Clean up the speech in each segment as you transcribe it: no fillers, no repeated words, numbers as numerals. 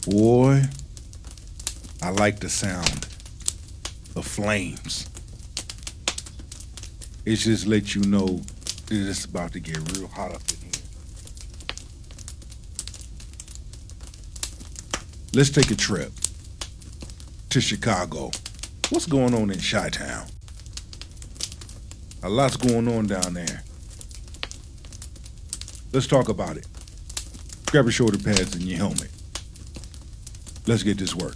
Boy, I like the sound of flames. It just lets you know that it's about to get real hot up in here. Let's take a trip to Chicago. What's going on in Chi-Town? A lot's going on down there. Let's talk about it. Grab your shoulder pads and your helmet. Let's get this work.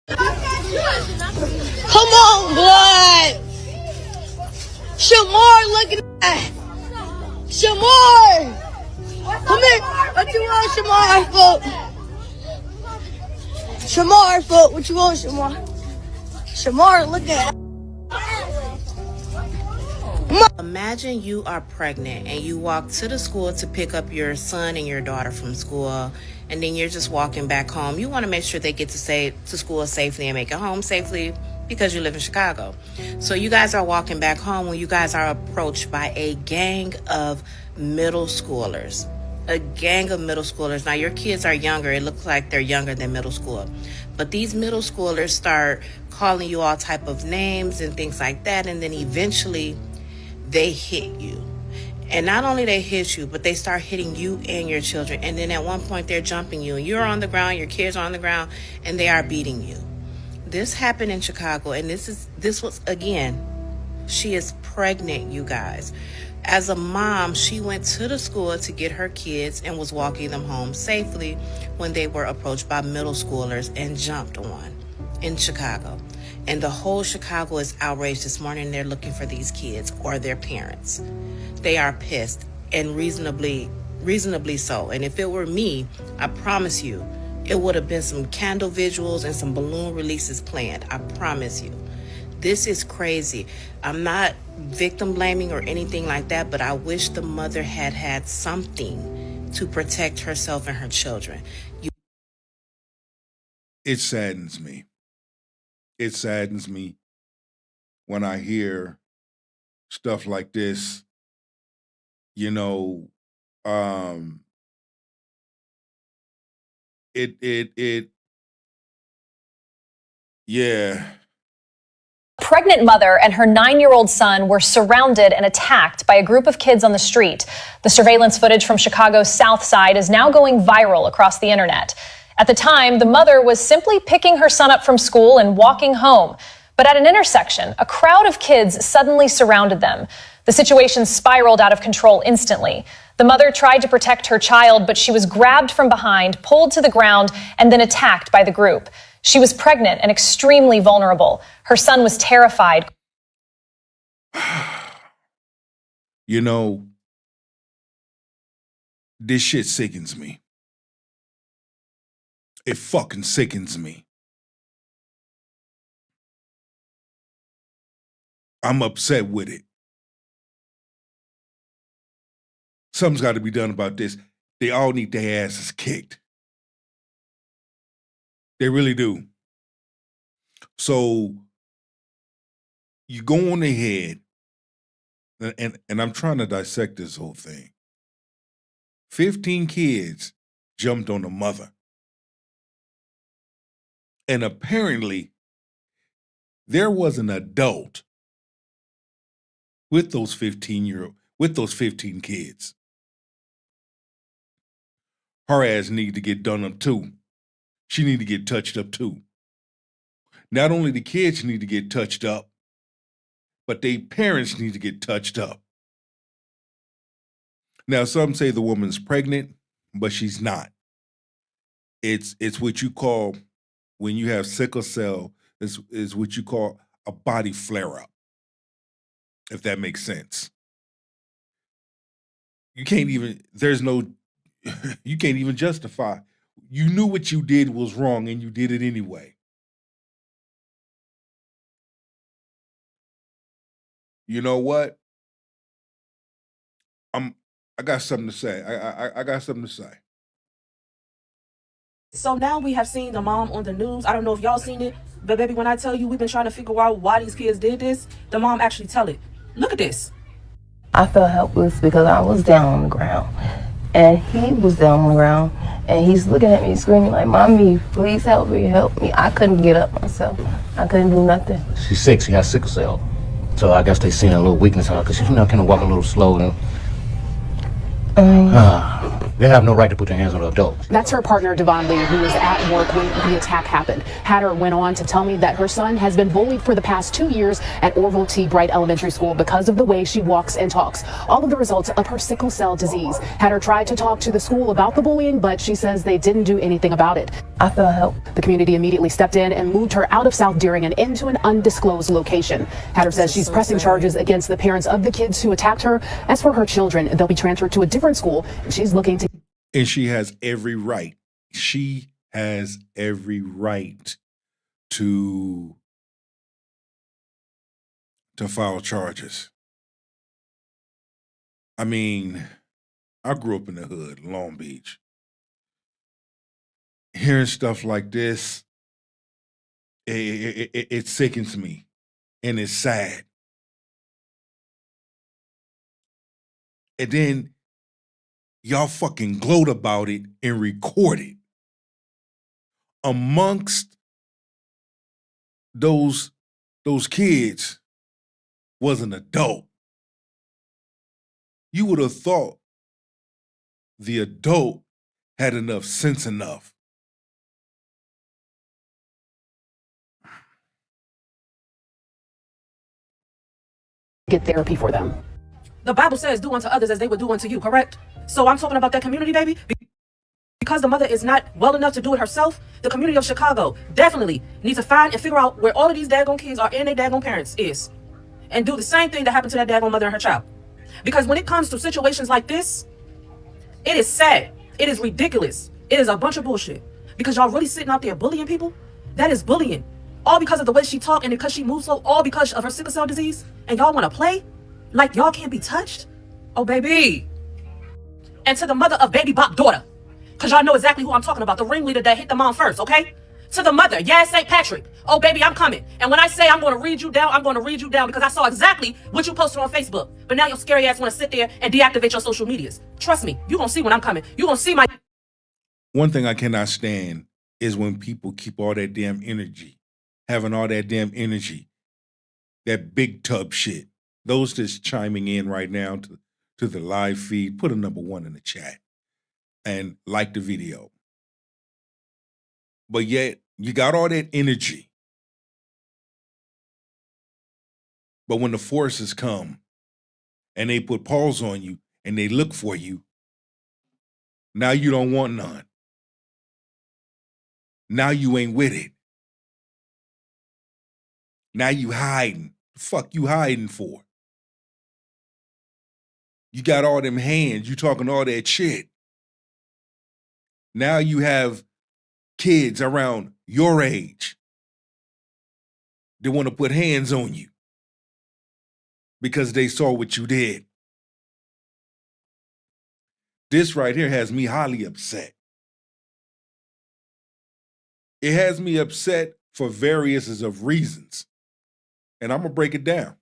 Come on, blood! Shamar, look at that! Shamar! Come here! What you want, Shamar? Shamar, foot. What you want, Shamar? Shamar, look at that. Imagine you are pregnant and you walk to the school to pick up your son and your daughter from school, and then you're just walking back home. You want to make sure they get to school safely and make it home safely because you live in Chicago. So you guys are walking back home when you guys are approached by a gang of middle schoolers. A gang of middle schoolers. Now, your kids are younger. It looks like they're younger than middle school. But these middle schoolers start calling you all type of names and things like that, and then eventually they hit you. And not only they hit you, but they start hitting you and your children. And then at one point they're jumping you, and you're on the ground, your kids are on the ground, and they are beating you. This happened in Chicago, and this was, again, she is pregnant, you guys. As a mom, she went to the school to get her kids and was walking them home safely when they were approached by middle schoolers and jumped on in Chicago. And the whole Chicago is outraged this morning. They're looking for these kids or their parents. They are pissed, and reasonably so. And if it were me, I promise you, it would have been some candle visuals and some balloon releases planned. I promise you. This is crazy. I'm not victim blaming or anything like that, but I wish the mother had something to protect herself and her children. It saddens me. It saddens me when I hear stuff like this. You know, yeah. Pregnant mother and her 9-year-old son were surrounded and attacked by a group of kids on the street. The surveillance footage from Chicago's South Side is now going viral across the internet. At the time, the mother was simply picking her son up from school and walking home. But at an intersection, a crowd of kids suddenly surrounded them. The situation spiraled out of control instantly. The mother tried to protect her child, but she was grabbed from behind, pulled to the ground, and then attacked by the group. She was pregnant and extremely vulnerable. Her son was terrified. You know, this shit sickens me. It fucking sickens me. I'm upset with it. Something's got to be done about this. They all need their asses kicked. They really do. So you go on ahead, and I'm trying to dissect this whole thing. 15 kids jumped on the mother. And apparently, there was an adult with those 15 kids. Her ass need to get done up too. She need to get touched up too. Not only the kids need to get touched up, but their parents need to get touched up. Now, some say the woman's pregnant, but she's not. It's what you call, when you have sickle cell, is what you call a body flare-up, if that makes sense. You can't even justify. You knew what you did was wrong and you did it anyway. You know what? I got something to say. I got something to say. So now we have seen the mom on the news. I don't know if y'all seen it, but baby, when I tell you we've been trying to figure out why these kids did this, the mom actually tell it. Look at this. I felt helpless because I was down on the ground. and he was down on the ground, and he's looking at me screaming like, "Mommy, please help me, help me." I couldn't get up myself. I couldn't do nothing. She's sick. She has sickle cell. So I guess they seen a little weakness in her because she's kind of walking a little slow. They have no right to put their hands on an adult. That's her partner, Devon Lee, who was at work when the attack happened. Hatter went on to tell me that her son has been bullied for the past 2 years at Orville T. Bright Elementary School because of the way she walks and talks. All of the results of her sickle cell disease. Hatter tried to talk to the school about the bullying, but she says they didn't do anything about it. I felt help. The community immediately stepped in and moved her out of South Deering and into an undisclosed location. Hatter says she's pressing charges against the parents of the kids who attacked her. As for her children, they'll be transferred to a different school. She's looking to... And she has every right. She has every right to file charges. I mean, I grew up in the hood, Long Beach. Hearing stuff like this, it sickens me, and it's sad. And then y'all fucking gloat about it and record it. Amongst those kids was an adult. You would have thought the adult had enough sense enough get therapy for them. The Bible says, do unto others as they would do unto you, correct? So I'm talking about that community, baby. Because the mother is not well enough to do it herself, the community of Chicago definitely needs to find and figure out where all of these daggone kids are and their daggone parents is. And do the same thing that happened to that daggone mother and her child. Because when it comes to situations like this, it is sad. It is ridiculous. It is a bunch of bullshit. Because y'all really sitting out there bullying people? That is bullying. All because of the way she talked and because she moves slow, all because of her sickle cell disease. And y'all want to play? Like y'all can't be touched? Oh, baby. And to the mother of Baby Bop's daughter, because y'all know exactly who I'm talking about, the ringleader that hit the mom first, okay? To the mother, yes, St. Patrick. Oh, baby, I'm coming. And when I say I'm going to read you down, I'm going to read you down because I saw exactly what you posted on Facebook. But now your scary ass want to sit there and deactivate your social medias. Trust me, you're going to see when I'm coming. You're going to see my... One thing I cannot stand is when people keep all that damn energy, having all that damn energy, that big tub shit. Those just chiming in right now to the live feed, put a #1 in the chat and like the video. But yet, you got all that energy. But when the forces come and they put paws on you and they look for you, now you don't want none. Now you ain't with it. Now you hiding. The fuck you hiding for? You got all them hands. You talking all that shit. Now you have kids around your age that want to put hands on you because they saw what you did. This right here has me highly upset. It has me upset for various of reasons. And I'm going to break it down.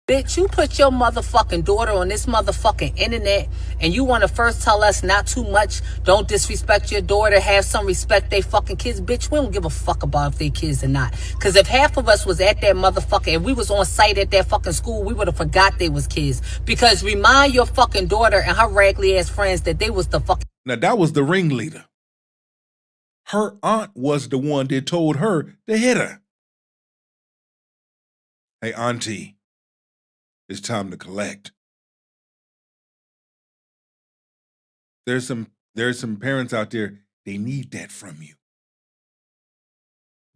Bitch, you put your motherfucking daughter on this motherfucking internet and you want to first tell us not too much, don't disrespect your daughter, have some respect they fucking kids. Bitch, we don't give a fuck about if they kids or not. Because if half of us was at that motherfucker and we was on site at that fucking school, we would have forgot they was kids. Because remind your fucking daughter and her raggedy ass friends that they was the fucking... Now, that was the ringleader. Her aunt was the one that told her to hit her. Hey, auntie. It's time to collect. There's some parents out there, they need that from you.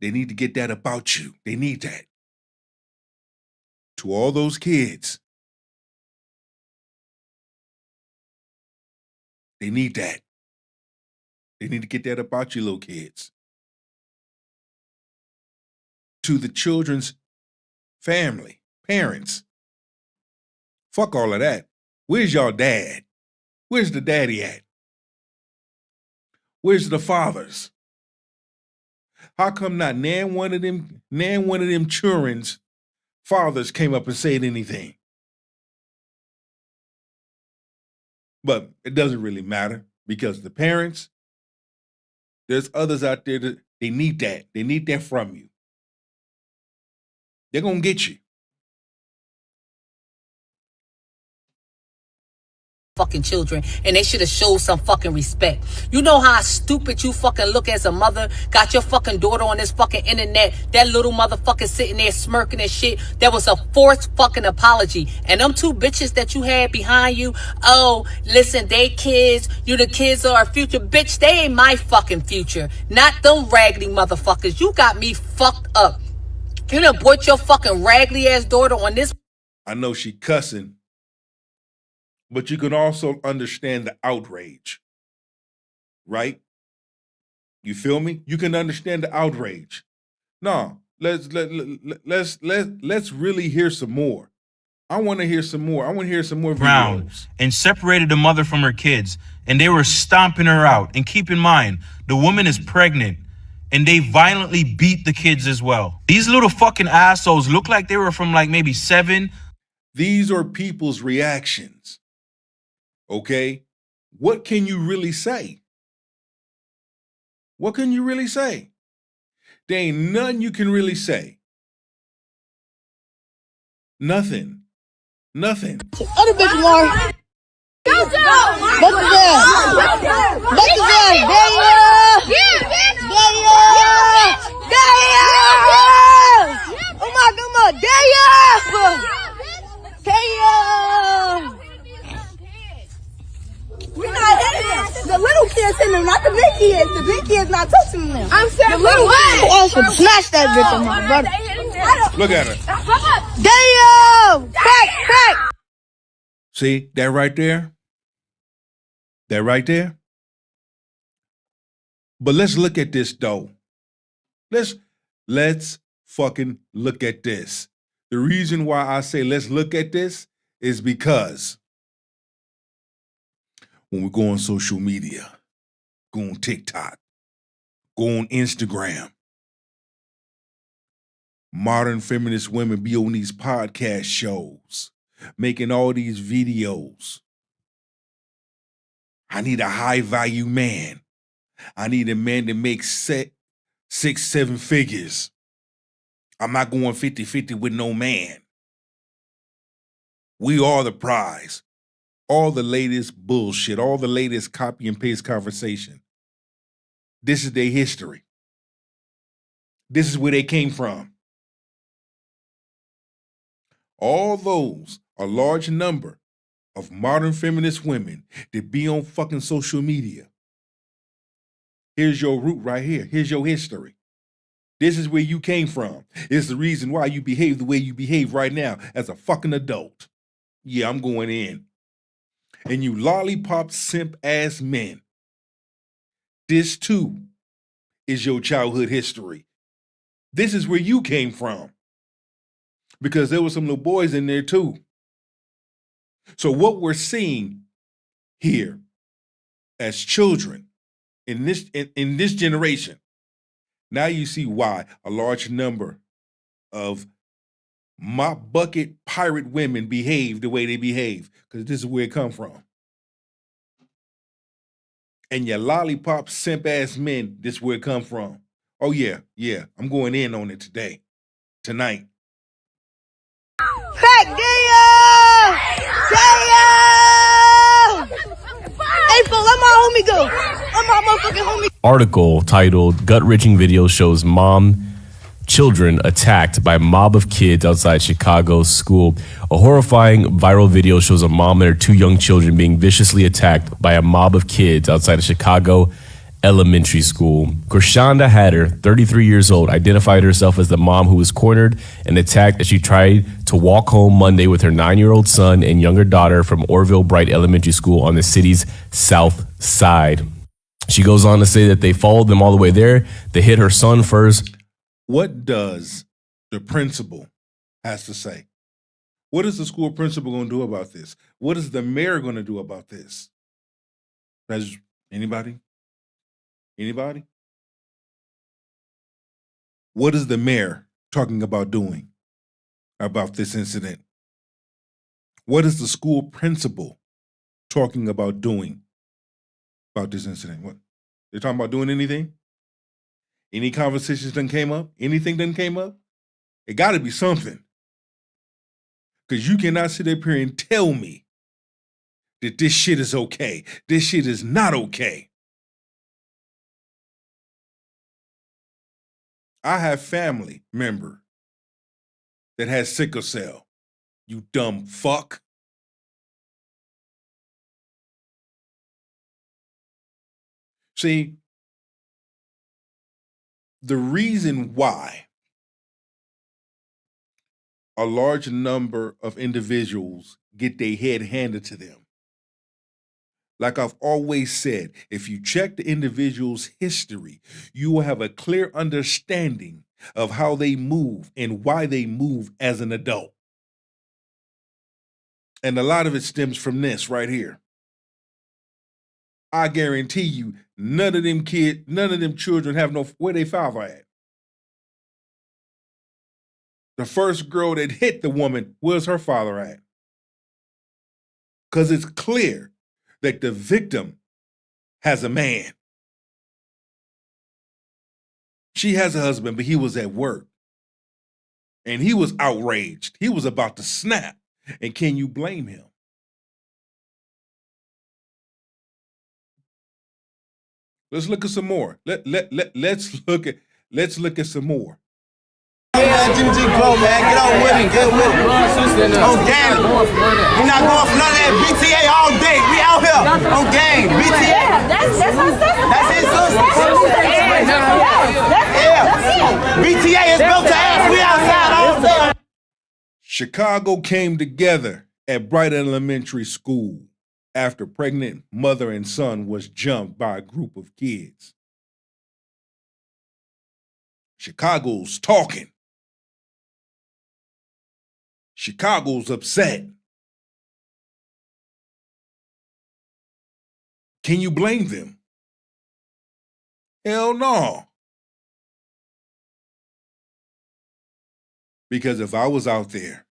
They need to get that about you. They need that. To all those kids, they need that. They need to get that about you, little kids. To the children's family, parents, fuck all of that. Where's y'all dad? Where's the daddy at? Where's the fathers? How come not nan one of them children's fathers came up and said anything? But it doesn't really matter because the parents, there's others out there that they need that. They need that from you. They're going to get you. Fucking children, and they should have showed some fucking respect. You know how stupid you fucking look as a mother? Got your fucking daughter on this fucking internet, that little motherfucker sitting there smirking and shit. That was a forced fucking apology. And them two bitches that you had behind you, oh, listen, they kids, you the kids are our future. Bitch, they ain't my fucking future. Not them raggedy motherfuckers. You got me fucked up. You done brought your fucking raggedy ass daughter on this. I know she cussing, but you can also understand the outrage, right? You feel me? You can understand the outrage. No, let's really hear some more. I want to hear some more. I want to hear some more Brown videos. And separated the mother from her kids, and they were stomping her out. And keep in mind, the woman is pregnant, and they violently beat the kids as well. These little fucking assholes look like they were from like maybe 7. These are people's reactions. Okay? What can you really say? What can you really say? There ain't nothing you can really say. Nothing. Nothing. Other bitch, Maury. Both of them. Both of them. Oh my God, damn! We're not hitting them. The little kids hitting them, not the big kids. The big kids not touching them. I'm saying the little kids. I should smash that bitch on my brother. Look at her. Damn! Crack! See that right there? That right there? But let's look at this though. Let's fucking look at this. The reason why I say let's look at this is because when we go on social media, go on TikTok, go on Instagram, modern feminist women be on these podcast shows, making all these videos. I need a high value man. I need a man that makes 6, 7 figures. I'm not going 50-50 with no man. We are the prize. All the latest bullshit, all the latest copy and paste conversation. This is their history. This is where they came from. All those, a large number of modern feminist women that be on fucking social media. Here's your root right here. Here's your history. This is where you came from. It's the reason why you behave the way you behave right now as a fucking adult. Yeah, I'm going in. And you lollipop simp ass men. This too is your childhood history. This is where you came from. Because there were some little boys in there too. So what we're seeing here as children in this generation, now you see why a large number of mop bucket pirate women behave the way they behave, because this is where it come from. And your lollipop simp ass men, this is where it come from. Oh yeah, I'm going in on it tonight. Crack, damn! Hey, fool, let my homie go. Let my motherfucking homie. Article titled Gut-wrenching Video Shows Children Attacked by Mob of Kids Outside Chicago's School. A horrifying viral video shows a mom and her 2 young children being viciously attacked by a mob of kids outside a Chicago elementary school. Krishanda Hatter, 33 years old, identified herself as the mom who was cornered and attacked as she tried to walk home Monday with her 9-year-old son and younger daughter from Orville Bright Elementary School on the city's south side. She goes on to say that they followed them all the way there. They hit her son first. What does the principal has to say? What is the school principal going to do about this? What is the mayor going to do about this? Does anybody? Anybody? What is the mayor talking about doing about this incident? What is the school principal talking about doing about this incident? What? They're talking about doing anything? Any conversations done came up? Anything done came up? It got to be something. Because you cannot sit up here and tell me that this shit is okay. This shit is not okay. I have family member that has sickle cell. You dumb fuck. See, the reason why a large number of individuals get their head handed to them, like I've always said, if you check the individual's history, you will have a clear understanding of how they move and why they move as an adult. And a lot of it stems from this right here. I guarantee you, none of them children have no, where they father at? The first girl that hit the woman, where's her father at? Because it's clear that the victim has a man. She has a husband, but he was at work. And he was outraged. He was about to snap. And can you blame him? Let's look at some more. Let's look at some more. Yeah, GG Pro, man. Get on with it. Get with it. On game. We're not going for none of that BTA all day. We out here. On game. BTA. That's our sister. That's his sister. Yeah. BTA is built to ass. We outside all day. Chicago came together at Bright Elementary School after pregnant mother and son was jumped by a group of kids. Chicago's talking. Chicago's upset. Can you blame them? Hell no. Because if I was out there,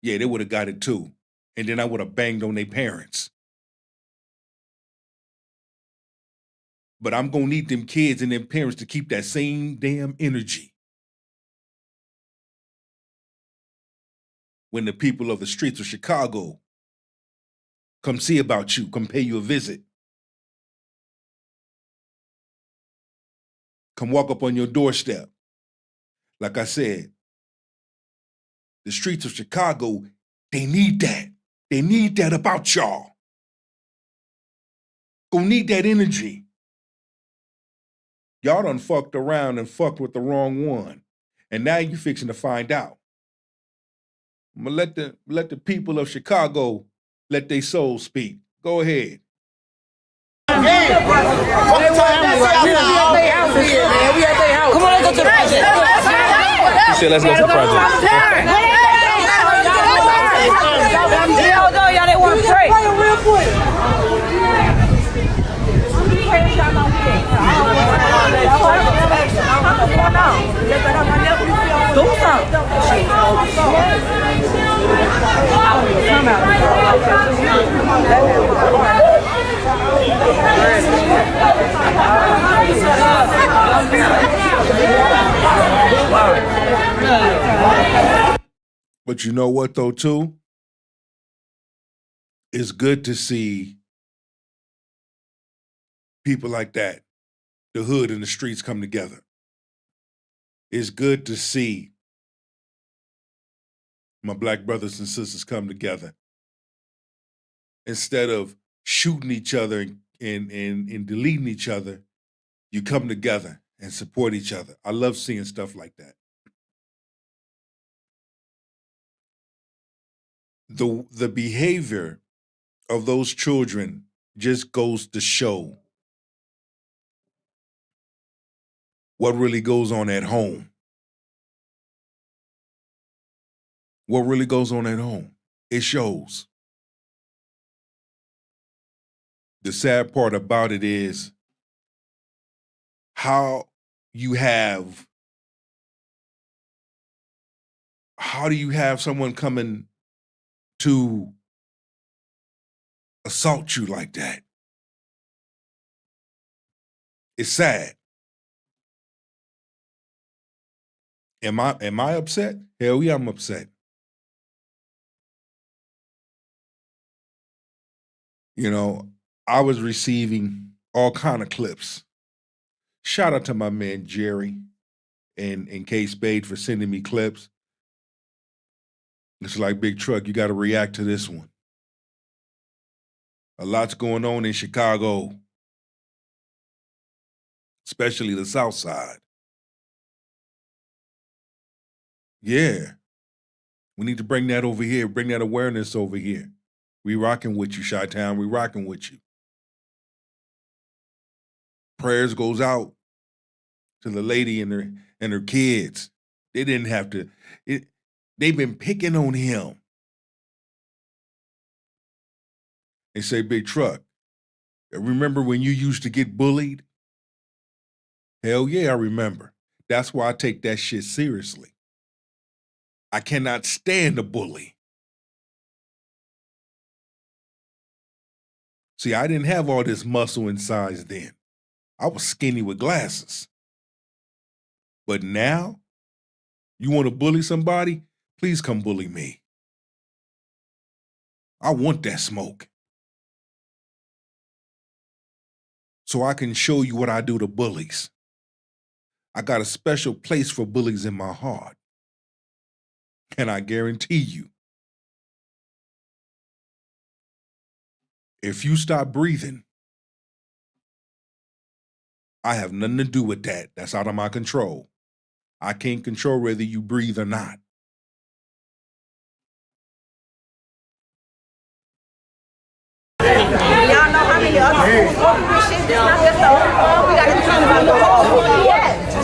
yeah, they would have got it too. And then I would have banged on their parents. But I'm going to need them kids and them parents to keep that same damn energy. When the people of the streets of Chicago come see about you, come pay you a visit. Come walk up on your doorstep. Like I said, the streets of Chicago, they need that. They need that about y'all. Gonna need that energy. Y'all done fucked around and fucked with the wrong one. And now you fixing to find out. I'm gonna let the people of Chicago let their souls speak. Go ahead. We at their house. Come on, let's go to the project. You said let's go to the project. Y'all didn't want to pray. Real quick. Do something. But you know what though too? It's good to see people like that, the hood and the streets come together. It's good to see my black brothers and sisters come together. Instead of shooting each other and deleting each other, you come together and support each other. I love seeing stuff like that. The behavior of those children just goes to show what really goes on at home. What really goes on at home. It shows. The sad part about it is how do you have someone coming to assault you like that. It's sad. Am I upset? Hell yeah, I'm upset. You know, I was receiving all kind of clips. Shout out to my man Jerry and K Spade for sending me clips. It's like, Big Truck, you got to react to this one. A lot's going on in Chicago, especially the South Side. Yeah. We need to bring that over here, bring that awareness over here. We rocking with you, Chi-Town. We rocking with you. Prayers goes out to the lady and her kids. They didn't have to. They've been picking on him. They say, Big Truck, remember when you used to get bullied? Hell yeah, I remember. That's why I take that shit seriously. I cannot stand a bully. See, I didn't have all this muscle and size then. I was skinny with glasses. But now, you want to bully somebody? Please come bully me. I want that smoke. So I can show you what I do to bullies. I got a special place for bullies in my heart. And I guarantee you, if you stop breathing, I have nothing to do with that. That's out of my control. I can't control whether you breathe or not. Y'all know how many other schools go through this shit? This not just the only one. We gotta talk about the whole city.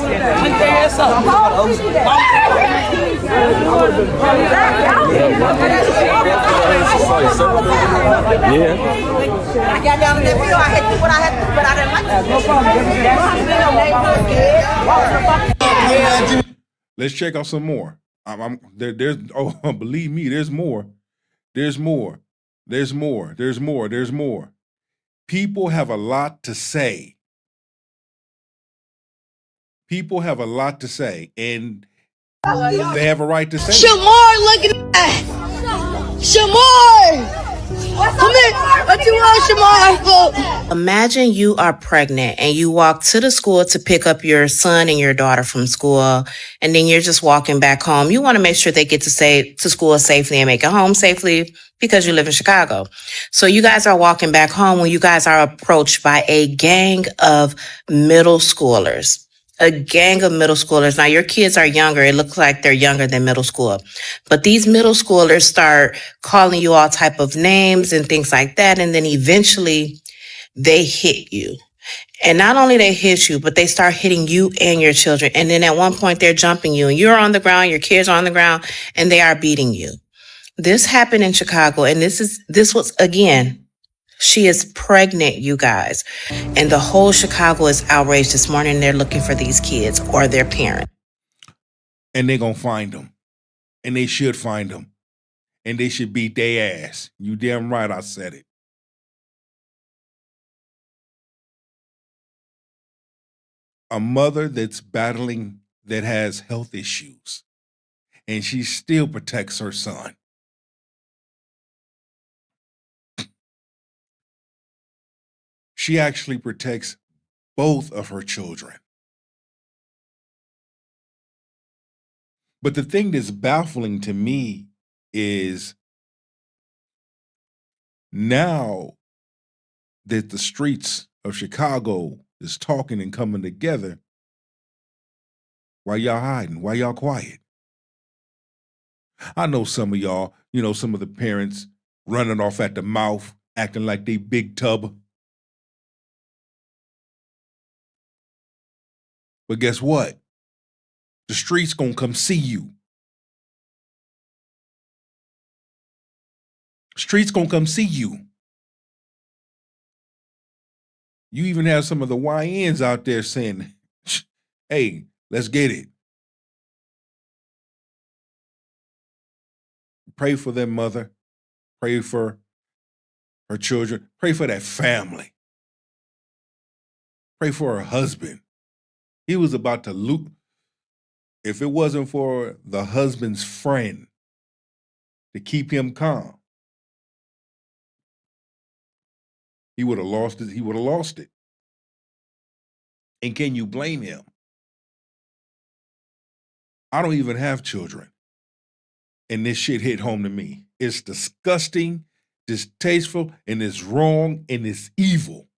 Keep their ass up. The whole city. Yeah. I got down in that field. I had to do what I had to do, but I didn't like it. Let's check out some more. There's believe me, there's more. There's more. There's more. There's more. There's more. People have a lot to say. People have a lot to say, and they have a right to say. Shamar, look at that. Shamar. Come here. What you want, Shamar? Imagine you are pregnant and you walk to the school to pick up your son and your daughter from school, and then you're just walking back home. You want to make sure they get to school safely and make it home safely because you live in Chicago. So you guys are walking back home when you guys are approached by a gang of middle schoolers. A gang of middle schoolers. Now, your kids are younger. It looks like they're younger than middle school. But these middle schoolers start calling you all type of names and things like that. And then eventually they hit you. And not only they hit you, but they start hitting you and your children. And then at one point they're jumping you and you're on the ground, your kids are on the ground, and they are beating you. This happened in Chicago. And this was, again, she is pregnant, you guys. And the whole Chicago is outraged this morning. They're looking for these kids or their parents. And they're going to find them. And they should find them. And they should beat their ass. You damn right I said it. A mother that's battling, that has health issues, and she still protects her son. She actually protects both of her children. But the thing that's baffling to me is now that the streets of Chicago is talking and coming together, why y'all hiding? Why y'all quiet? I know some of y'all, some of the parents running off at the mouth, acting like they big tub. But guess what? The streets gonna come see you. Streets gonna come see you. You even have some of the YNs out there saying, hey, let's get it. Pray for them, mother. Pray for her children. Pray for that family. Pray for her husband. He was about to loot. If it wasn't for the husband's friend to keep him calm, he would have lost it. He would have lost it. And can you blame him? I don't even have children. And this shit hit home to me. It's disgusting, distasteful, and it's wrong, and it's evil.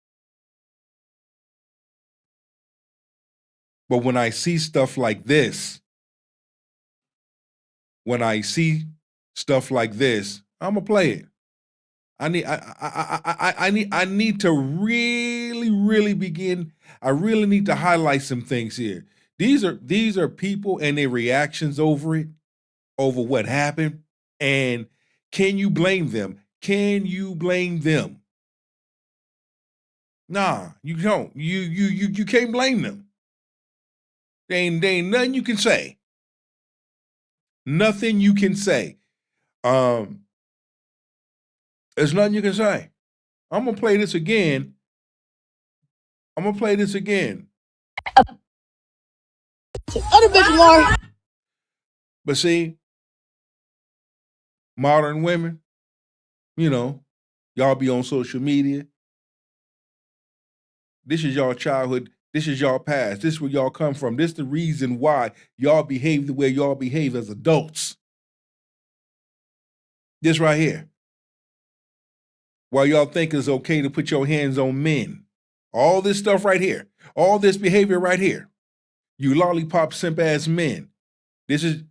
But when I see stuff like this, I'm gonna play it. I need to really begin. I really need to highlight some things here. These are people and their reactions over what happened. And can you blame them? Can you blame them? Nah, you don't. You can't blame them. There ain't nothing you can say. Nothing you can say. There's nothing you can say. I'm gonna play this again. Other bitch more. But see, modern women, y'all be on social media. This is y'all childhood. This is y'all past. This is where y'all come from. This is the reason why y'all behave the way y'all behave as adults. This right here. Why y'all think it's okay to put your hands on men. All this stuff right here. All this behavior right here. You lollipop simp ass men. This is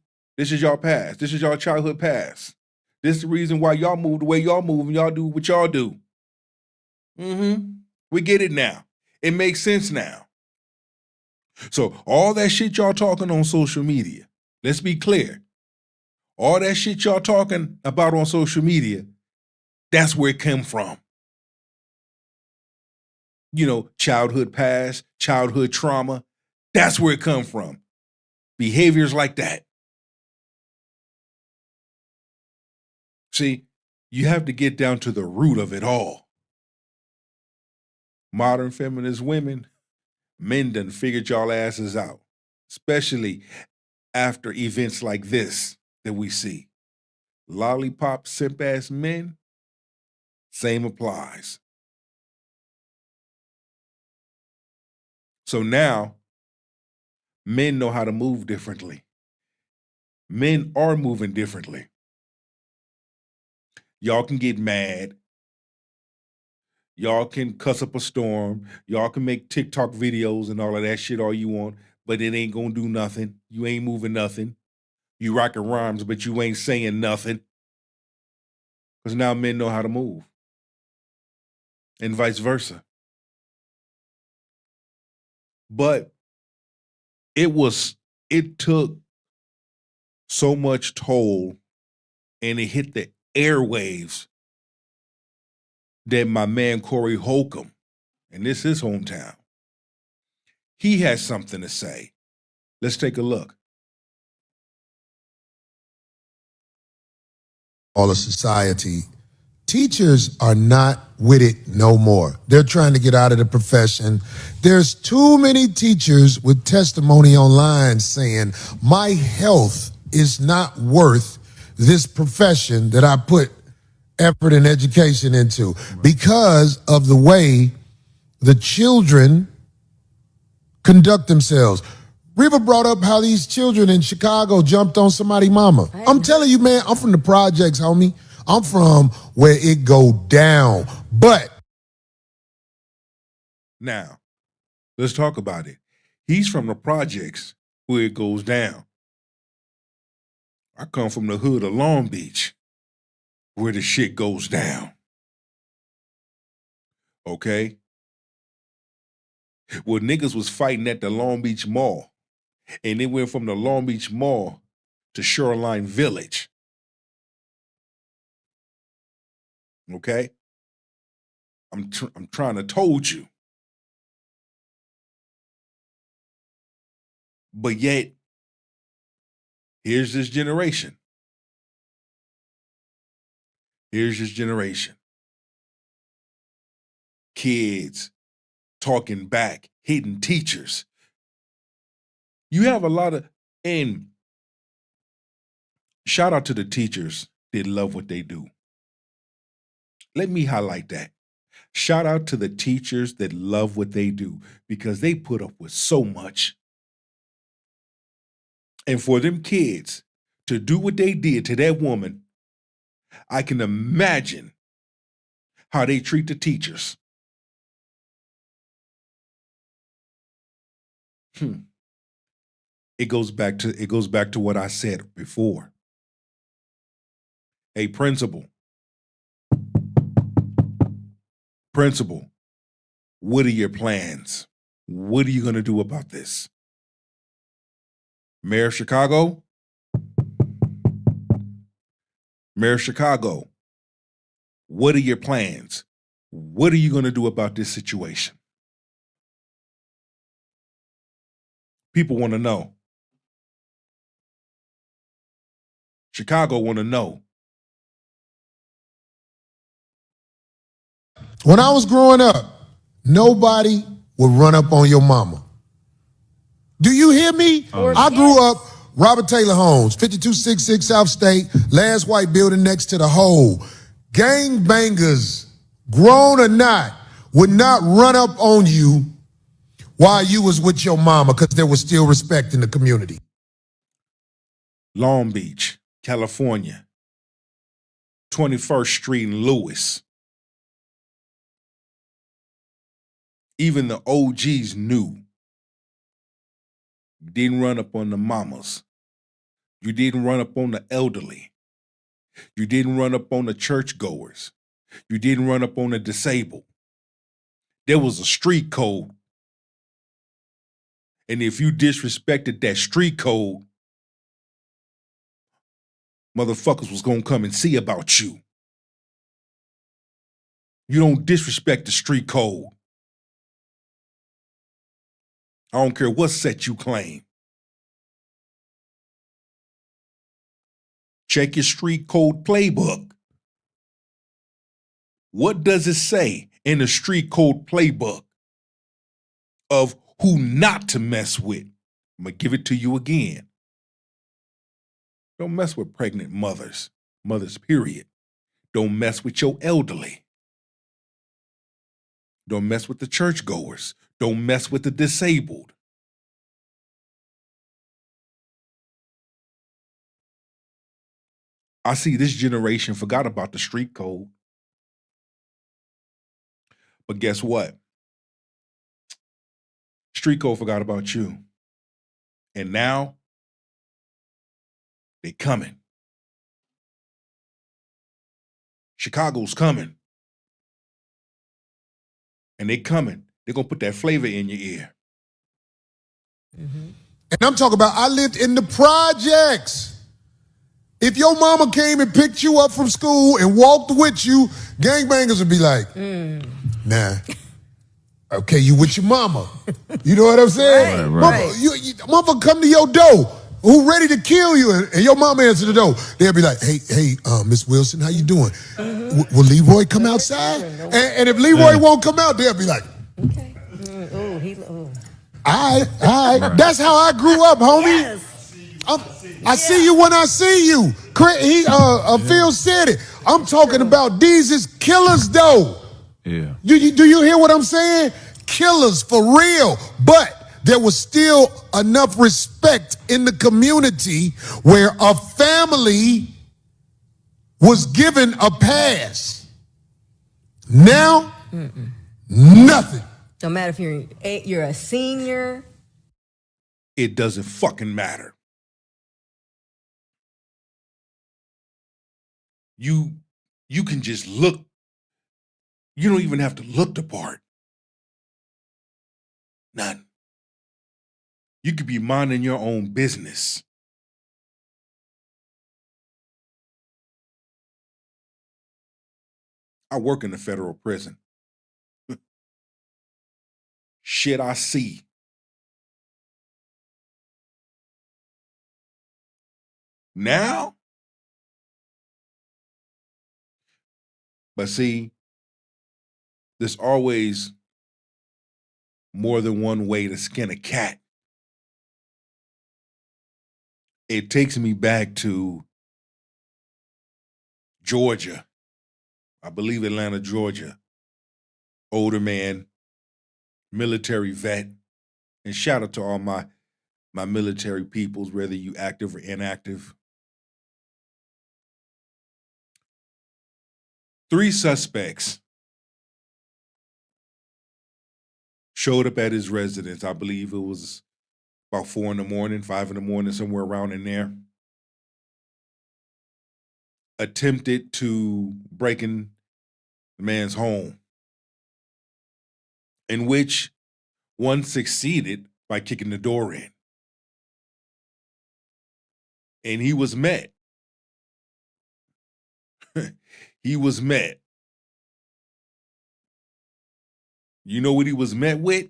y'all past. This is y'all childhood past. This is the reason why y'all move the way y'all move and y'all do what y'all do. We get it now. It makes sense now. So all that shit y'all talking on social media, let's be clear. All that shit y'all talking about on social media, that's where it came from. Childhood past, childhood trauma, that's where it come from. Behaviors like that. See, you have to get down to the root of it all. Modern feminist women, men done figured y'all asses out, especially after events like this that we see. Lollipop simp ass men, same applies. So now, men know how to move differently. Men are moving differently. Y'all can get mad. Y'all can cuss up a storm. Y'all can make TikTok videos and all of that shit all you want, but it ain't gonna do nothing. You ain't moving nothing. You rocking rhymes, but you ain't saying nothing. Because now men know how to move. And vice versa. But it took so much toll and it hit the airwaves that my man Corey Holcomb, and this is his hometown, he has something to say. Let's take a look. All of society, teachers are not with it no more. They're trying to get out of the profession. There's too many teachers with testimony online saying, my health is not worth this profession that I put effort and education into because of the way the children conduct themselves. Reva brought up how these children in Chicago jumped on somebody's mama. I'm telling you, man, I'm from the projects, homie. I'm from where it go down. But now, let's talk about it. He's from the projects where it goes down. I come from the hood of Long Beach where the shit goes down. Okay? Well, niggas was fighting at the Long Beach Mall, and it went from the Long Beach Mall to Shoreline Village. Okay? I'm trying to told you. But yet, here's this generation. kids talking back, hitting teachers. You have a lot of, and shout out to the teachers that love what they do. Let me highlight that. Shout out to the teachers that love what they do because they put up with so much. And for them kids to do what they did to that woman, I can imagine how they treat the teachers. It goes back to what I said before. Hey, principal, what are your plans? What are you going to do about this? Mayor of Chicago, what are your plans? What are you going to do about this situation? People want to know. Chicago want to know. When I was growing up, nobody would run up on your mama. Do you hear me? I grew up, Robert Taylor Homes, 5266 South State, last white building next to the hole. Gangbangers, grown or not, would not run up on you while you was with your mama because there was still respect in the community. Long Beach, California, 21st Street in Lewis. Even the OGs knew. You didn't run up on the mamas. You didn't run up on the elderly. You didn't run up on the churchgoers. You didn't run up on the disabled. There was a street code. And if you disrespected that street code, motherfuckers was gonna come and see about you. You don't disrespect the street code. I don't care what set you claim. Check your street code playbook. What does it say in the street code playbook of who not to mess with? I'm going to give it to you again. Don't mess with pregnant mothers, period. Don't mess with your elderly. Don't mess with the churchgoers. Don't mess with the disabled. I see this generation forgot about the street code. But guess what? Street code forgot about you. And now, they coming. Chicago's coming. And they coming. They're going to put that flavor in your ear. And I'm talking about, I lived in the projects. If your mama came and picked you up from school and walked with you, gangbangers would be like, nah. Okay, you with your mama. You know what I'm saying? Right. Mama come to your door, who ready to kill you, and your mama answer the door. They'll be like, hey, Miss Wilson, how you doing? Will Leroy come outside? And if Leroy won't come out, they'll be like, Okay. all right. That's how I grew up, homie. I see you when I see you. Phil said it. I'm talking about these is killers, though. Yeah. Do you hear what I'm saying? Killers for real. But there was still enough respect in the community where a family was given a pass. Now, nothing. No matter if you're a senior. It doesn't fucking matter. You can just look. You don't even have to look the part. None. You could be minding your own business. I work in the federal prison. Shit I see. Now? But see, there's always more than one way to skin a cat. It takes me back to Georgia. I believe Atlanta, Georgia. Older man, military vet, and shout out to all my military peoples, whether you active or inactive. 3 suspects showed up at his residence. I believe it was about 4 in the morning, 5 in the morning, somewhere around in there. Attempted to break in the man's home, in which one succeeded by kicking the door in. And he was met. He was met. You know what he was met with?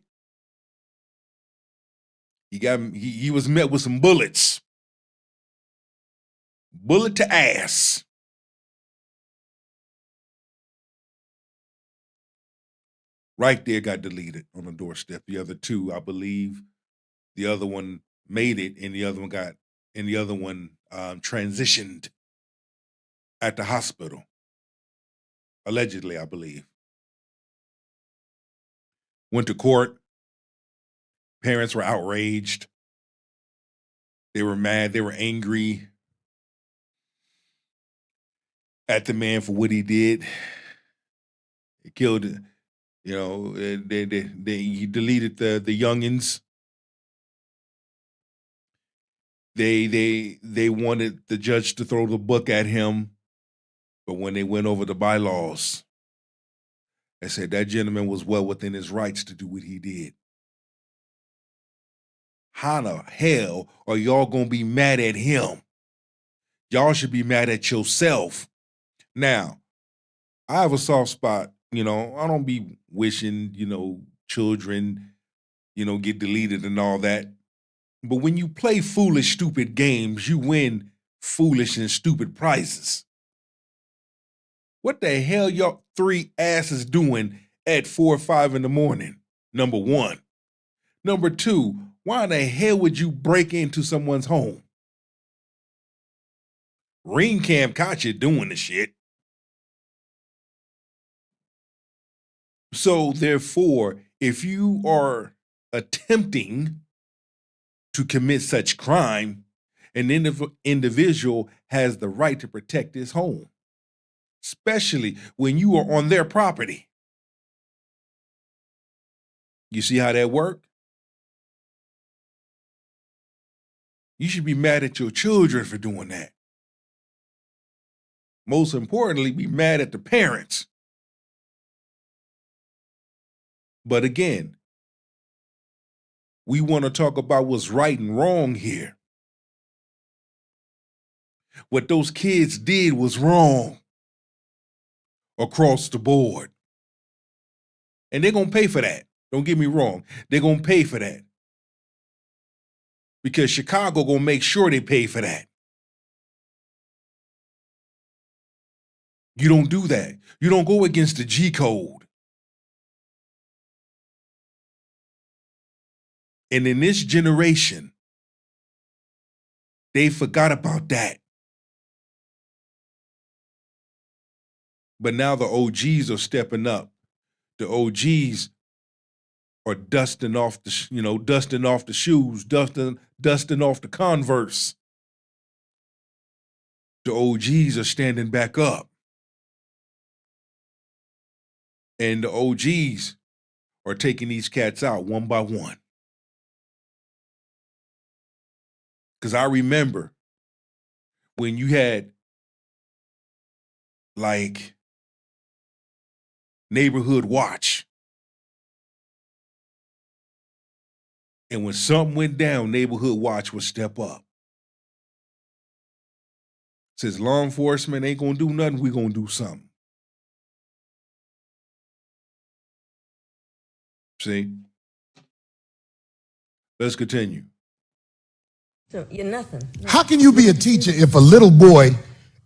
He was met with some bullets. Bullet to ass. Right there got deleted on the doorstep. The other 2, I believe, the other one made it, and the other one transitioned at the hospital. Allegedly, I believe. Went to court. Parents were outraged. They were mad. They were angry at the man for what he did. He killed, he deleted the youngins. They wanted the judge to throw the book at him, but when they went over the bylaws, they said that gentleman was well within his rights to do what he did. How the hell are y'all gonna be mad at him? Y'all should be mad at yourself. Now, I have a soft spot, I don't be wishing, children, get deleted and all that. But when you play foolish, stupid games, you win foolish and stupid prizes. What the hell y'all 3 asses doing at 4 or 5 in the morning? Number 1. Number 2, why in the hell would you break into someone's home? Ring cam caught you doing the shit. So therefore, if you are attempting to commit such crime, an individual has the right to protect his home, especially when you are on their property. You see how that worked? You should be mad at your children for doing that. Most importantly, be mad at the parents. But again, we want to talk about what's right and wrong here. What those kids did was wrong across the board. And they're going to pay for that. Don't get me wrong. They're going to pay for that. Because Chicago going to make sure they pay for that. You don't do that. You don't go against the G code. And in this generation, they forgot about that. But now the OGs are stepping up. The OGs are dusting off the shoes, dusting off the Converse. The OGs are standing back up. And the OGs are taking these cats out one by one. Because I remember when you had like neighborhood watch. And when something went down, neighborhood watch would step up. Says law enforcement ain't gonna do nothing, we gonna do something. See? Let's continue. So you're nothing. How can you be a teacher if a little boy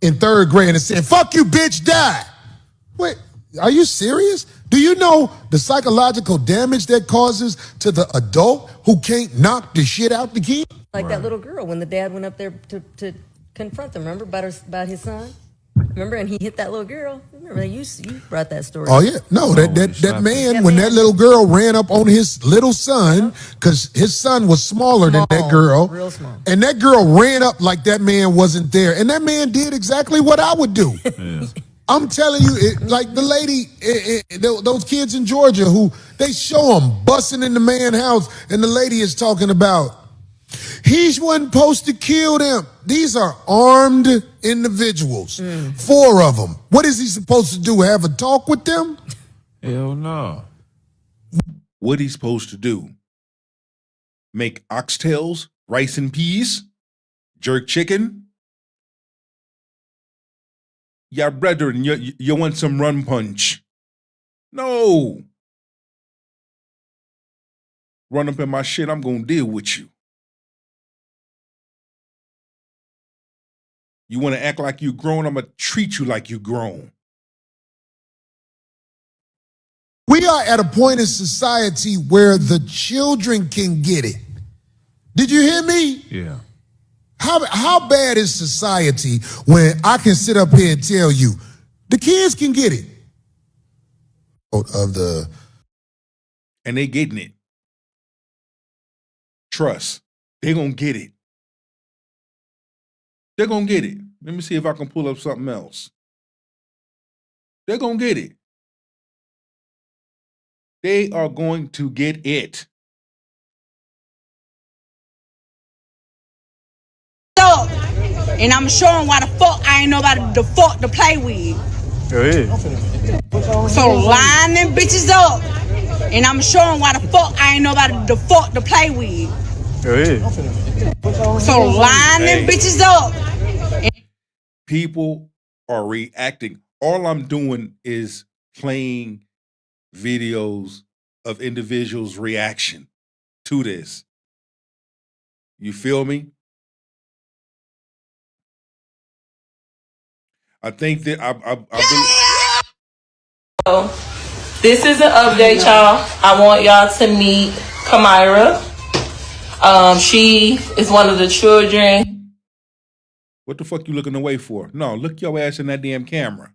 in 3rd grade is saying, fuck you, bitch, die? Wait, are you serious? Do you know the psychological damage that causes to the adult who can't knock the shit out the kid? Like that little girl when the dad went up there to confront them, remember, about his son? Remember, and he hit that little girl. Remember, you brought that story. Oh yeah, no, that man, when that little girl ran up on his little son, because his son was smaller than that girl, real small, and that girl ran up like that man wasn't there, and that man did exactly what I would do. Yeah. I'm telling you, like the lady, those kids in Georgia who they show them busting in the man's house, and the lady is talking about, he wasn't supposed to kill them. These are armed individuals, 4 of them. What is he supposed to do, have a talk with them? Hell no. What he's supposed to do? Make oxtails, rice and peas, jerk chicken? Yeah, brethren, you want some rum punch? No. Run up in my shit, I'm going to deal with you. You want to act like you grown, I'm going to treat you like you grown. We are at a point in society where the children can get it. Did you hear me? Yeah. How bad is society when I can sit up here and tell you the kids can get it? And they getting it. Trust. They gonna get it. They're gonna get it. Let me see if I can pull up something else. They're gonna get it. They are going to get it. And I'm showing why the fuck I ain't nobody the fuck to play with. So line them bitches up. And I'm showing why the fuck I ain't nobody the fuck to play with. So line them bitches up. People are reacting. All I'm doing is playing videos of individuals' reaction to this. You feel me? I think that This is an update, y'all. I want y'all to meet Kamira. She is one of the children. What the fuck you looking away for? No, look your ass in that damn camera.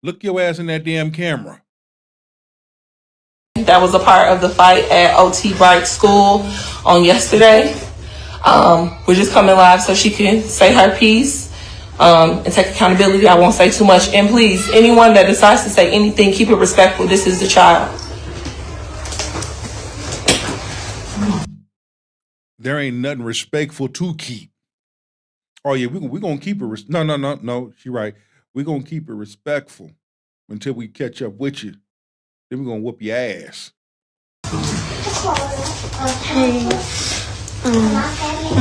Look your ass in that damn camera. That was a part of the fight at OT Bright School on yesterday. We're just coming live so she can say her piece and take accountability. I won't say too much. And please, anyone that decides to say anything, keep it respectful. This is the child. There ain't nothing respectful to keep. Oh yeah, we're gonna keep it. No. She right. We're gonna keep it respectful until we catch up with you. Then we're gonna whoop your ass. Hey,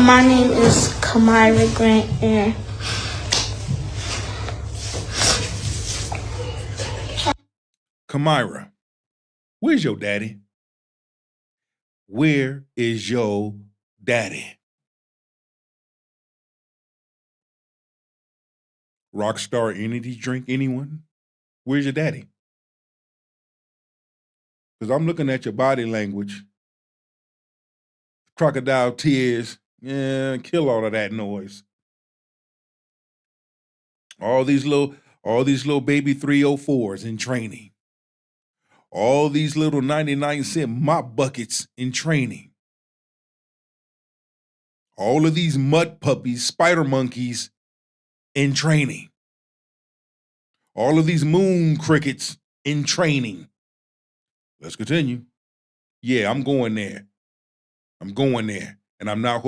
my name is Kamira Grant, and Kamira, where's your daddy? Where is your daddy? Rockstar energy drink, anyone? Where's your daddy? Because I'm looking at your body language. Crocodile tears. Yeah, kill all of that noise. All these little baby 304s in training. All these little 99-cent mop buckets in training. All of these mud puppies, spider monkeys in training. All of these moon crickets in training. Let's continue. Yeah, I'm going there. I'm going there. And I'm not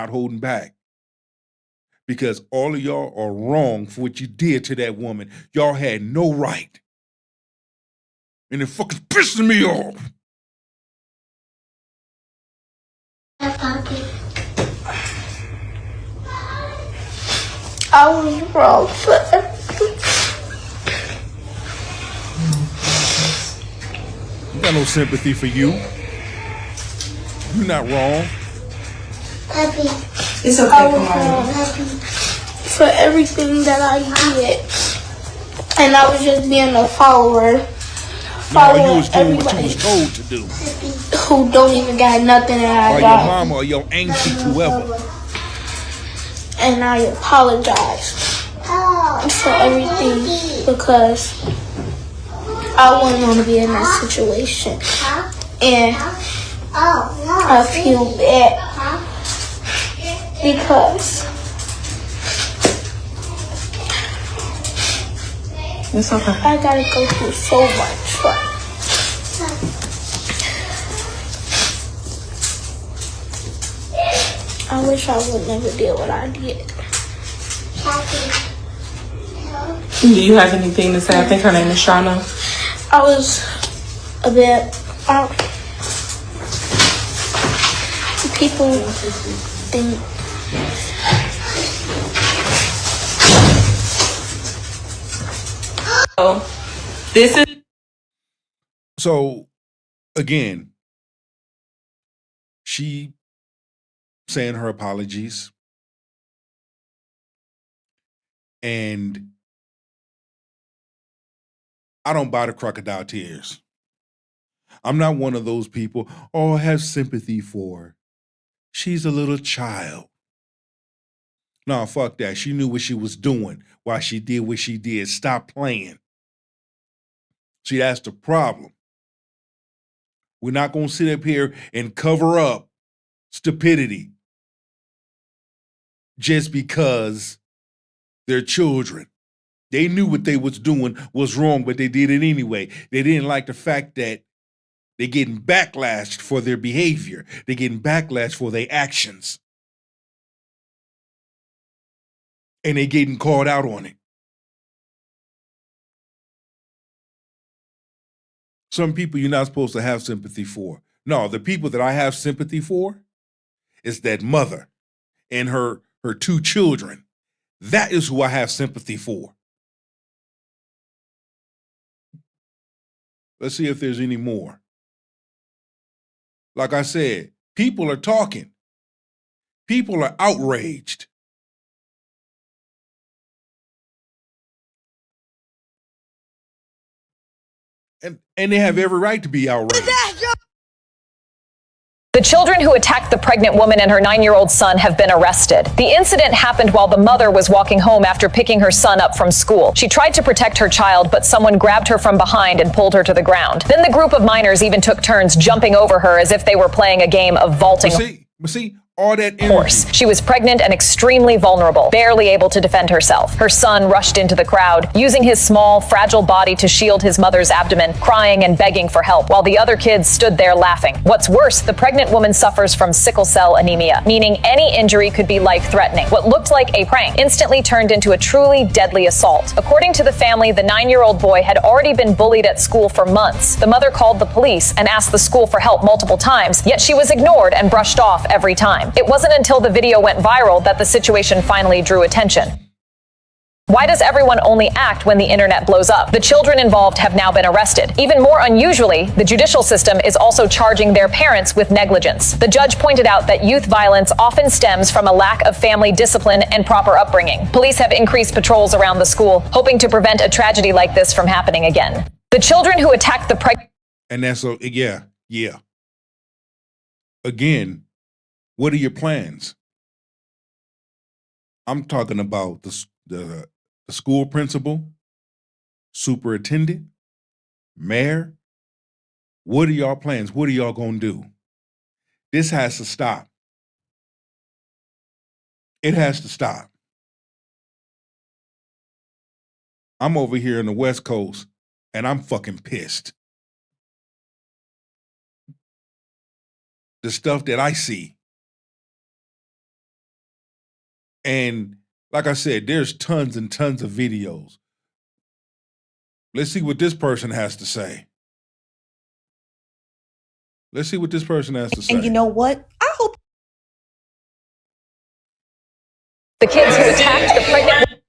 holding back. Because all of y'all are wrong for what you did to that woman. Y'all had no right. And it fucking pissing me off. I was wrong for everything. I got no sympathy for you. You're not wrong. Happy. It's okay, I was wrong for everything that I did. And I was just being a follower. you was doing what you was told to do. Who don't even got nothing that I Or got. your mama or your auntie, whoever. And I apologize for everything because I wouldn't want to be in that situation. And I feel bad because it's okay. I gotta go through so much. But I wish I would never did what I did. Do you have anything to say? I think her name is Shauna. I was a bit. People think. This is. So, again, she saying her apologies. And I don't buy the crocodile tears. I'm not one of those people, oh, I have sympathy for her. She's a little child. No, fuck that. She knew what she was doing while she did what she did. Stop playing. See, that's the problem. We're not going to sit up here and cover up stupidity just because they're children. They knew what they was doing was wrong, but they did it anyway. They didn't like the fact that they're getting backlashed for their behavior. They're getting backlash for their actions. And they're getting called out on it. Some people you're not supposed to have sympathy for. No, the people that I have sympathy for is that mother and her two children. That is who I have sympathy for. Let's see if there's any more. Like I said, people are talking. People are outraged. And they have every right to be outraged. The children who attacked the pregnant woman and her 9-year-old son have been arrested. The incident happened while the mother was walking home after picking her son up from school. She tried to protect her child, but someone grabbed her from behind and pulled her to the ground. Then the group of minors even took turns jumping over her as if they were playing a game of vaulting. But see, all that horse. She was pregnant and extremely vulnerable, barely able to defend herself. Her son rushed into the crowd, using his small, fragile body to shield his mother's abdomen, crying and begging for help, while the other kids stood there laughing. What's worse, the pregnant woman suffers from sickle cell anemia, meaning any injury could be life-threatening. What looked like a prank instantly turned into a truly deadly assault. According to the family, the 9-year-old boy had already been bullied at school for months. The mother called the police and asked the school for help multiple times, yet she was ignored and brushed off every time. It wasn't until the video went viral that the situation finally drew attention. Why does everyone only act when the internet blows up? The children involved have now been arrested. Even more unusually, the judicial system is also charging their parents with negligence. The judge pointed out that youth violence often stems from a lack of family discipline and proper upbringing. Police have increased patrols around the school, hoping to prevent a tragedy like this from happening again. The children who attacked the pregnant... And that's, yeah. Again, what are your plans? I'm talking about the school principal, superintendent, mayor. What are y'all plans? What are y'all going to do? This has to stop. It has to stop. I'm over here in the West Coast and I'm fucking pissed. The stuff that I see. And like I said, there's tons and tons of videos. Let's see what this person has to say. Let's see what this person has to say. And you know what? I hope the kids who attacked the pregnant...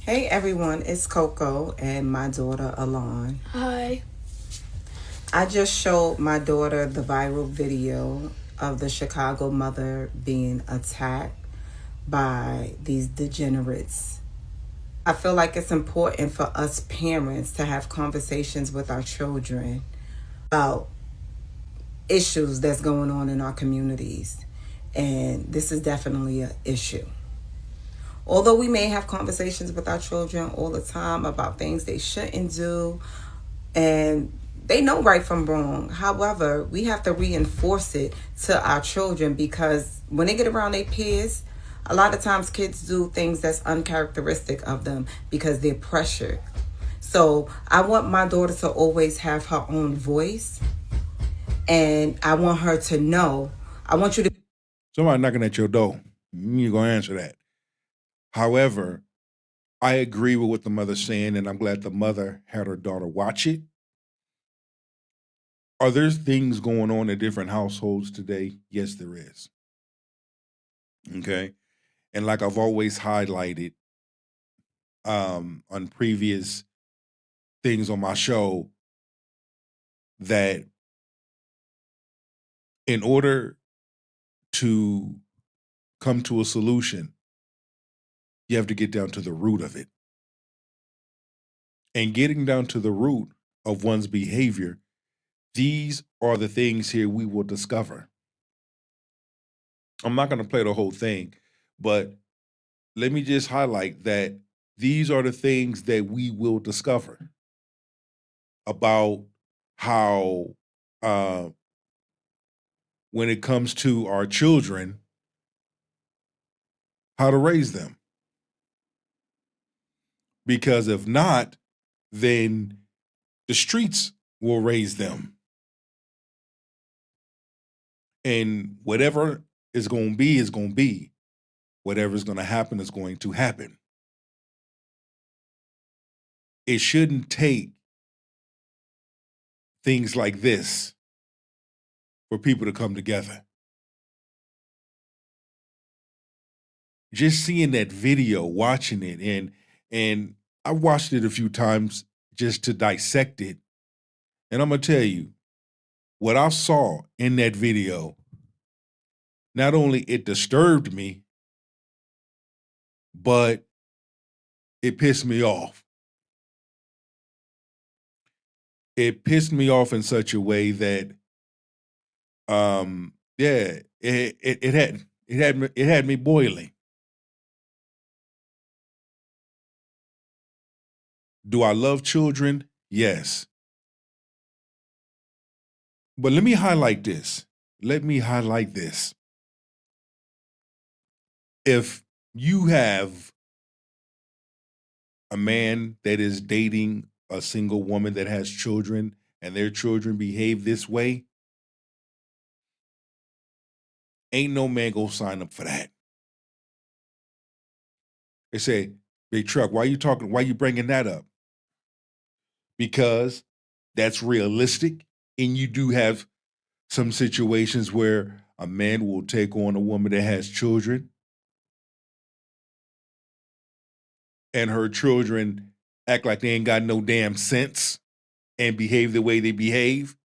Hey everyone, it's Coco and my daughter Alon. Hi. I just showed my daughter the viral video of the Chicago mother being attacked by these degenerates. I feel like it's important for us parents to have conversations with our children about issues that's going on in our communities. And this is definitely an issue. Although we may have conversations with our children all the time about things they shouldn't do, and they know right from wrong. However, we have to reinforce it to our children, because when they get around their peers, a lot of times kids do things that's uncharacteristic of them because they're pressured. So I want my daughter to always have her own voice, and I want her to know. I want you to... Somebody knocking at your door. You're going to answer that. However, I agree with what the mother's saying, and I'm glad the mother had her daughter watch it. Are there things going on in different households today? Yes, there is. Okay. And like I've always highlighted on previous things on my show, that in order to come to a solution, you have to get down to the root of it. And getting down to the root of one's behavior, these are the things here we will discover. I'm not going to play the whole thing, but let me just highlight that these are the things that we will discover about how, when it comes to our children, how to raise them. Because if not, then the streets will raise them. And whatever is going to be is going to be. Whatever is going to happen is going to happen. It shouldn't take things like this for people to come together. Just seeing that video, watching it, and I watched it a few times just to dissect it. And I'm going to tell you, what I saw in that video, not only it disturbed me, but it pissed me off. It pissed me off in such a way that, it had me boiling. Do I love children? Yes. But let me highlight this. If you have a man that is dating a single woman that has children and their children behave this way, ain't no man gonna sign up for that. They say, Big Truck, why you bringing that up? Because that's realistic, and you do have some situations where a man will take on a woman that has children, and her children act like they ain't got no damn sense and behave the way they behave.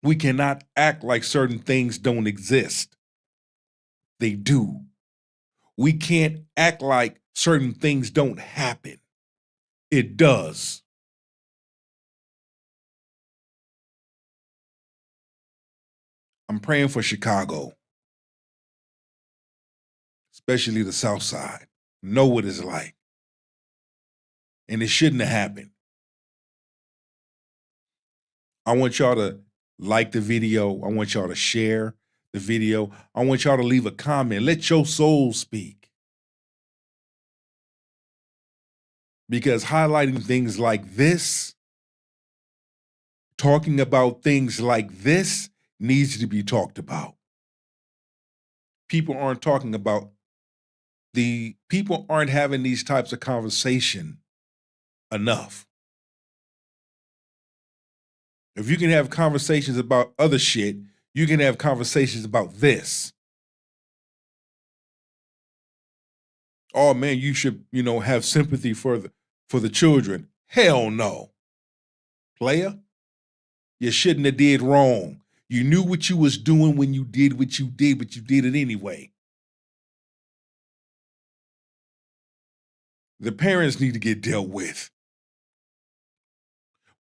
We cannot act like certain things don't exist. They do. We can't act like certain things don't happen. It does. I'm praying for Chicago, especially the South Side. Know what it's like. And it shouldn't have happened. I want y'all to like the video. I want y'all to share the video. I want y'all to leave a comment. Let your soul speak. Because highlighting things like this, talking about things like this, needs to be talked about. People aren't having these types of conversation enough. If you can have conversations about other shit, you can have conversations about this. Oh man, you should, have sympathy for the children. Hell no. Player, you shouldn't have did wrong. You knew what you was doing when you did what you did, but you did it anyway. The parents need to get dealt with.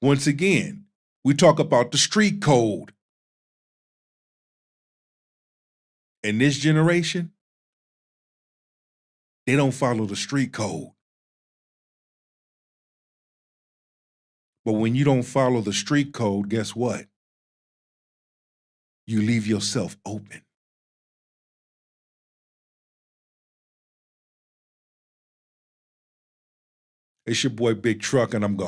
Once again, we talk about the street code. In this generation, they don't follow the street code. But when you don't follow the street code, guess what? You leave yourself open. It's your boy Big Truck, and I'm gone.